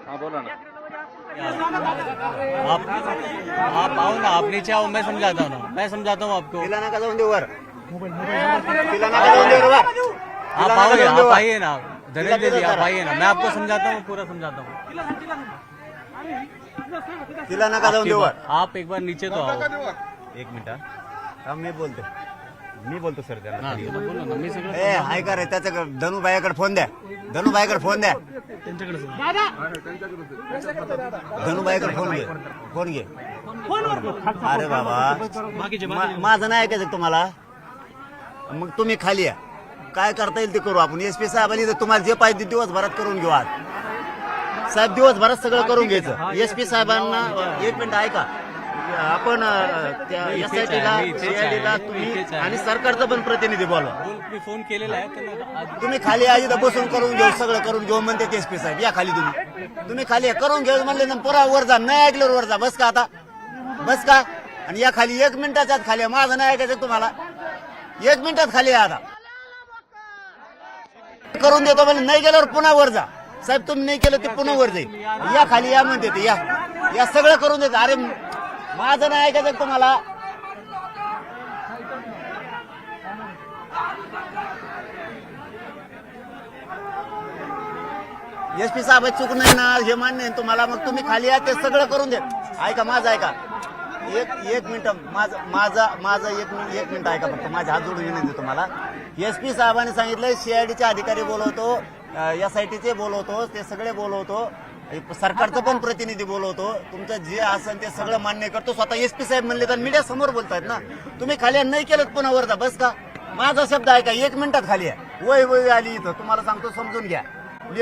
हाँ बोला ना। आप आओ ना, आप नीचे आओ, मैं समझाता हूँ ना, मैं समझाता हूँ आपको। आप आओ, आप आइए ना, धीरे धीरे आप आइए ना, मैं आपको समझाता हूँ, पूरा समझाता हूँ। आप एक बार नीचे तो आओ। एक मिनिट हा. मी बोलतो सर त्याला. हाँ, बोलो ना, मी सगळं ए हाय का रे त्याच्या धनुबाईकडे फोन द्या. धनुबाईकडे फोन द्या. त्यांच्याकडे धनुबाईकडे फोन घे. अरे बाबा माझं नाही ऐकायचं तुम्हाला. मग तुम्ही खाली या, काय करता येईल ते करू आपण. एसपी साहेबांनी तुम्हाला जे पाहिजे दिवसभरात करून घेऊ. आज साहेब दिवसभरात सगळं करून घ्यायचं. एसपी साहेबांना एक मिनिट ऐका. आपण त्या एसआयटीला सीआयडीला तुम्ही आणि सरकारचं पण प्रतिनिधी बोलवा. मी फोन केलेला आहे त्यांना. तुम्ही खाली या, इथं बसून करून घेऊ, सगळं करून घेऊ म्हणते एसपी साहेब. या खाली तुम्ही खाली या, करून घेऊ म्हणले ना पुरा वर जा. नाही ऐकलं वर जा. बस का आता, बस का. आणि या खाली 1 मिनिटाच्या आत खाली या. माझं नाही ऐकायचं तुम्हाला. 1 मिनिटात खाली या. आता करून देतो म्हणजे नाही गेल्यावर पुन्हा वर जा. साहेब तुम्ही नाही केलं ते पुन्हा वर जाईल. या खाली या म्हणते ते. या सगळं करून देत. अरे माझं नाही ऐकायचं तुम्हाला. एसपी साहेब चूक नाही ना, हे मान्य आहे तुम्हाला. मग तुम्ही खाली या, ते सगळं करून देत. ऐका माझं ऐका. एक मिनिट माझं एक मिनिट ऐका फक्त. माझे हात जोडून विनंती तुम्हाला. एसपी साहेबांनी सांगितलं सीआयडीचे अधिकारी बोलवतो, एसआयटीचे बोलवतो, ते सगळे बोलवतो, सरकारचं पण प्रतिनिधी बोलवतो. तुमचं जे असेल ते सगळं मान्य करतो. स्वतः एसपी साहेब म्हणले तर मीडिया समोर बोलतायत ना. तुम्ही खाली नाही केलं पुन्हा वर जा. बस का. माझा शब्द ऐका. 1 मिनिटात खाली आहे. वय आली इथं तुम्हाला सांगतो, समजून घ्या.